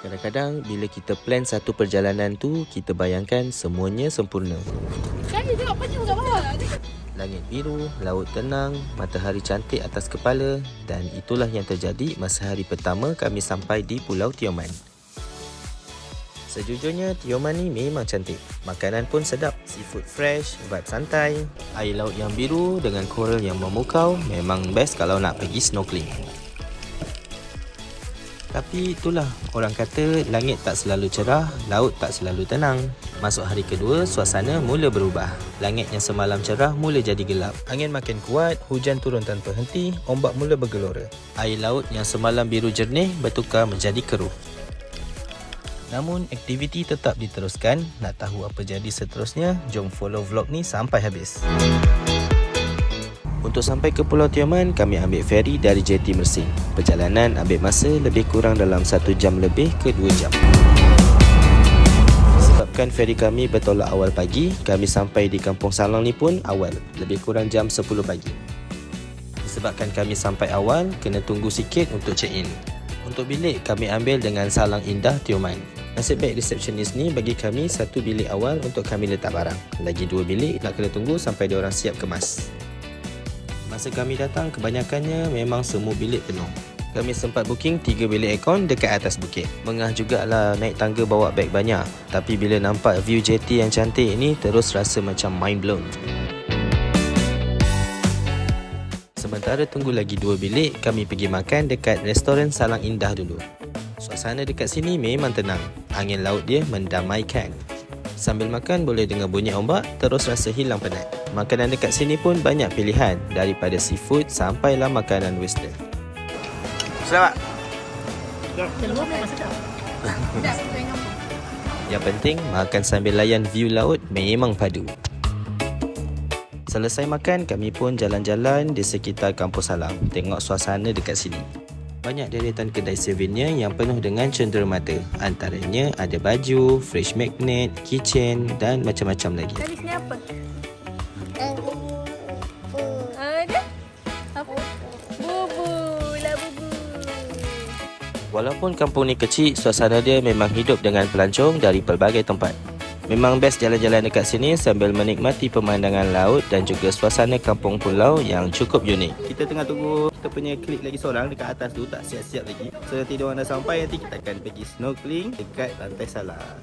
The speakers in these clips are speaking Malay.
Kadang-kadang bila kita plan satu perjalanan tu, kita bayangkan semuanya sempurna. Langit biru, laut tenang, matahari cantik atas kepala, dan itulah yang terjadi masa hari pertama kami sampai di Pulau Tioman. Sejujurnya, Tioman ni memang cantik. Makanan pun sedap, seafood fresh, vibe santai, air laut yang biru dengan koral yang memukau, memang best kalau nak pergi snorkeling. Tapi itulah, orang kata langit tak selalu cerah, laut tak selalu tenang. Masuk hari kedua, suasana mula berubah. Langit yang semalam cerah mula jadi gelap. Angin makin kuat, hujan turun tanpa henti, ombak mula bergelora. Air laut yang semalam biru jernih bertukar menjadi keruh. Namun, aktiviti tetap diteruskan. Nak tahu apa jadi seterusnya? Jom follow vlog ni sampai habis. Untuk sampai ke Pulau Tioman, kami ambil feri dari JT Mersing. Perjalanan ambil masa lebih kurang dalam 1 jam lebih ke 2 jam. Sebabkan feri kami bertolak awal pagi, kami sampai di Kampung Salang ni pun awal, lebih kurang jam 10 pagi. Disebabkan kami sampai awal, kena tunggu sikit untuk check-in. Untuk bilik, kami ambil dengan Salang Indah Tioman. Nasib baik resepsionis ni bagi kami 1 bilik awal untuk kami letak barang. Lagi 2 bilik nak kena tunggu sampai diorang siap kemas. Masa kami datang, kebanyakannya memang semua bilik penuh. Kami sempat booking 3 bilik aircon dekat atas bukit. Mengah jugalah naik tangga bawa beg banyak. Tapi bila nampak view JT yang cantik ni, terus rasa macam mind blown. Sementara tunggu lagi 2 bilik, kami pergi makan dekat restoran Salang Indah dulu. Suasana dekat sini memang tenang. Angin laut dia mendamaikan. Sambil makan boleh dengar bunyi ombak, terus rasa hilang penat. Makanan dekat sini pun banyak pilihan, daripada seafood sampailah makanan western. Selamat. Telur memang sedap. Yang penting, makan sambil layan view laut memang padu. Selesai makan, kami pun jalan-jalan di sekitar Kampung Salang, tengok suasana dekat sini. Banyak deretan kedai souvenir yang penuh dengan cenderamata. Antaranya ada baju, fridge magnet, keychain dan macam-macam lagi. Tadi sini apa? Ada? Apa? Bubu lah bubu. Walaupun kampung ni kecil, suasana dia memang hidup dengan pelancong dari pelbagai tempat. Memang best jalan-jalan dekat sini sambil menikmati pemandangan laut dan juga suasana kampung pulau yang cukup unik. Kita tengah tunggu kita punya klik lagi seorang dekat atas tu, tak siap-siap lagi. So nanti diorang dah sampai, nanti kita akan pergi snorkeling dekat Pantai Salang.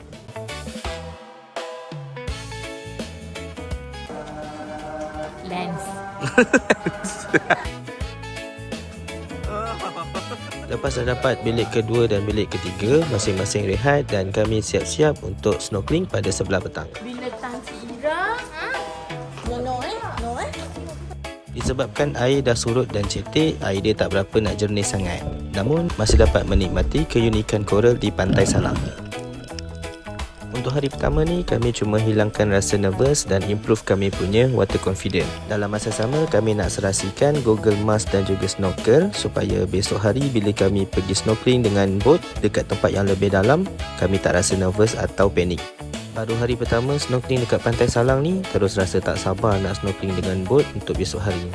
Lens. Lepas dah dapat bilik kedua dan bilik ketiga, masing-masing rehat dan kami siap-siap untuk snorkeling pada sebelah petang. Bila Tan Cik Ira, no. Disebabkan air dah surut dan cetek, air dia tak berapa nak jernih sangat. Namun, masih dapat menikmati keunikan koral di Pantai Salang. Untuk hari pertama ni, kami cuma hilangkan rasa nervous dan improve kami punya water confidence. Dalam masa sama, kami nak serasikan Google Mask dan juga snorkel supaya besok hari bila kami pergi snorkeling dengan boat dekat tempat yang lebih dalam, kami tak rasa nervous atau panik. Baru hari pertama snorkeling dekat Pantai Salang ni, terus rasa tak sabar nak snorkeling dengan boat untuk besok hari.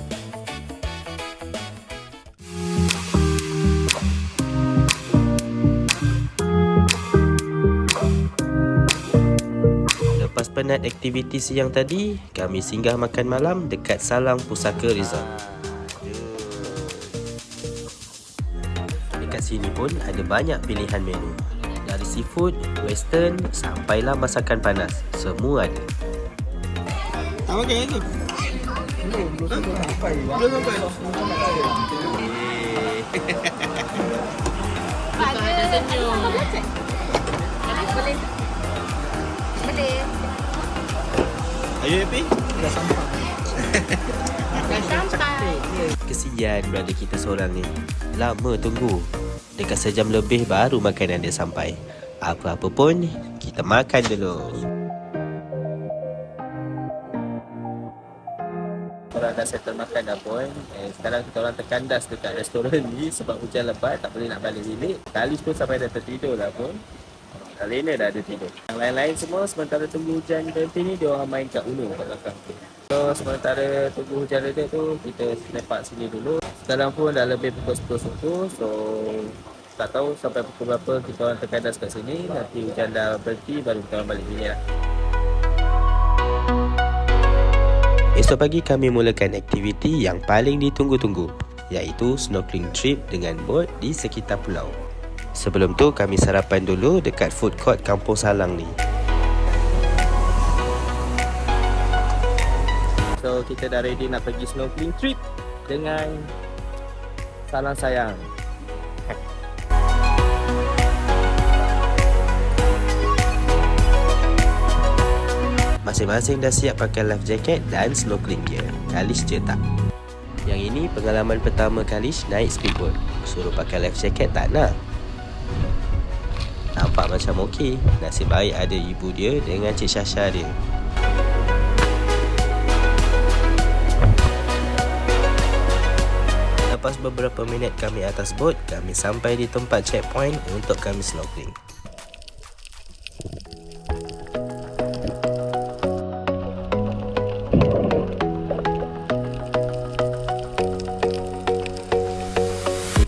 Lepas penat aktiviti siang tadi, kami singgah makan malam dekat Salang Pusaka Resort. Dekat sini pun ada banyak pilihan menu. Dari seafood, western, sampailah masakan panas. Semua ada. Tak pakai tu. Belum sampai. Ada senyum. Boleh. Are you happy? Dah sampai. Kesian brother kita seorang ni. Lama tunggu. Dekat sejam lebih baru makanan dia sampai. Apa-apa pun, kita makan dulu. Korang dah settle makan dah pun. Sekarang kita orang terkandas dekat restoran ni sebab hujan lebat, tak boleh nak balik bilik. Kalis pun sampai dah tertidur dah pun. Lena dah ada tidur. Yang lain-lain semua sementara tunggu hujan berhenti ni, dia orang main kat Uno kat belakang tu. So sementara tunggu hujan reda tu, kita lepak sini dulu. Sekarang pun dah lebih pukul 10 suku. So Tak tahu sampai pukul berapa kita orang terkandas kat sini. Nanti hujan dah berhenti baru kita orang balik bilik lah. Esok pagi kami mulakan aktiviti yang paling ditunggu-tunggu, iaitu snorkeling trip dengan bot di sekitar pulau. Sebelum tu kami sarapan dulu dekat food court Kampung Salang ni. So kita dah ready nak pergi snorkeling trip dengan Salang Sayang. Masing-masing dah siap pakai life jacket dan snorkeling gear. Kalish je tak. Yang ini pengalaman pertama Kalish naik speedboat. Suruh pakai life jacket tak nak. Nampak macam okey. Nasib baik ada ibu dia dengan Cik Syasha dia. Lepas beberapa minit kami atas bot, kami sampai di tempat checkpoint untuk kami snorkeling.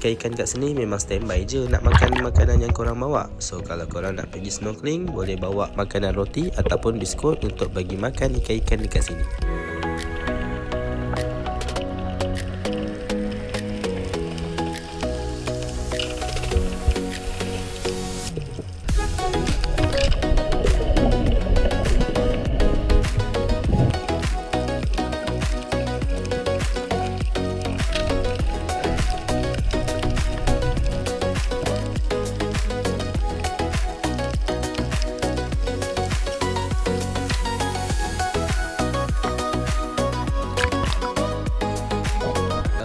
Ikan-ikan kat sini memang standby je nak makan makanan yang korang bawa. So kalau korang nak pergi snorkeling, boleh bawa makanan roti ataupun biskut untuk bagi makan ikan-ikan dekat sini.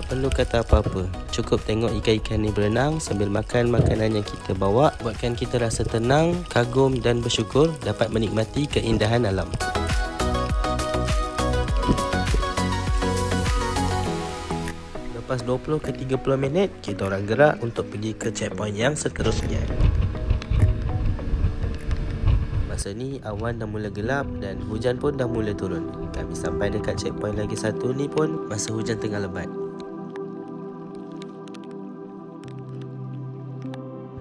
Perlu kata apa-apa, cukup tengok ikan-ikan ni berenang sambil makan makanan yang kita bawa, buatkan kita rasa tenang, kagum dan bersyukur dapat menikmati keindahan alam. Lepas 20 ke 30 minit, kita orang gerak untuk pergi ke checkpoint yang seterusnya. Masa ni awan dah mula gelap dan hujan pun dah mula turun. Kami sampai dekat checkpoint lagi satu ni pun masa hujan tengah lebat.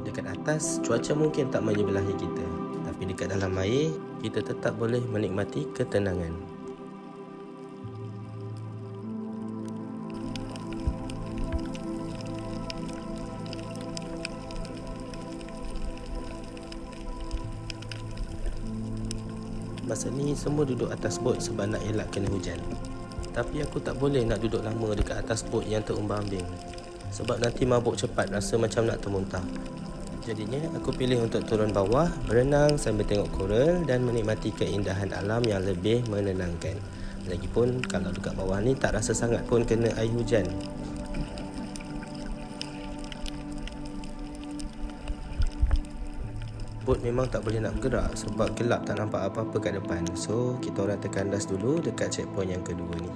Dekat atas, cuaca mungkin tak menyebelahi kita, tapi dekat dalam air, kita tetap boleh menikmati ketenangan. Masa ni semua duduk atas bot sebab nak elak kena hujan. Tapi aku tak boleh nak duduk lama dekat atas bot yang terumbang-ambing, sebab nanti mabuk cepat, rasa macam nak termuntah. Jadinya aku pilih untuk turun bawah, berenang sambil tengok koral dan menikmati keindahan alam yang lebih menenangkan. Lagipun kalau dekat bawah ni tak rasa sangat pun kena air hujan. Bot memang tak boleh nak bergerak sebab gelap, tak nampak apa-apa kat depan. So kita orang terkandas dulu dekat checkpoint yang kedua ni.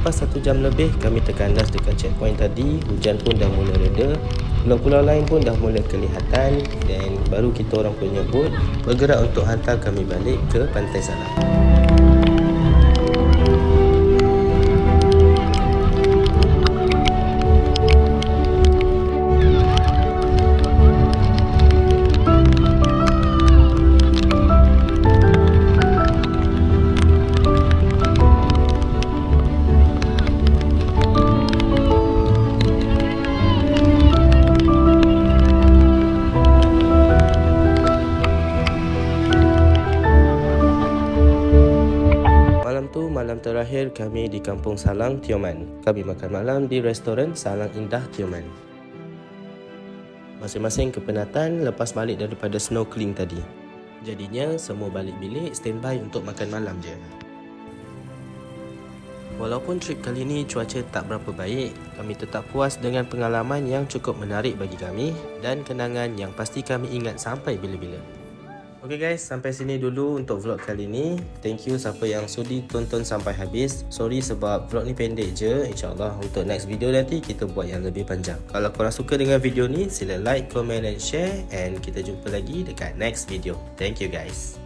Lepas 1 jam lebih kami terkandas dekat checkpoint tadi, hujan pun dah mula reda, pulau-pulau lain pun dah mula kelihatan dan baru kita orang punya bot bergerak untuk hantar kami balik ke Pantai Salang. Malam terakhir kami di Kampung Salang, Tioman. Kami makan malam di restoran Salang Indah, Tioman. Masing-masing kepenatan lepas balik daripada snorkeling tadi. Jadinya semua balik bilik standby untuk makan malam je. Walaupun trip kali ini cuaca tak berapa baik, kami tetap puas dengan pengalaman yang cukup menarik bagi kami dan kenangan yang pasti kami ingat sampai bila-bila. Okay guys, sampai sini dulu untuk vlog kali ini. Thank you siapa yang sudi tonton sampai habis. Sorry sebab vlog ni pendek je. InsyaAllah untuk next video nanti kita buat yang lebih panjang. Kalau korang suka dengan video ni, sila like, comment and share. And kita jumpa lagi dekat next video. Thank you guys.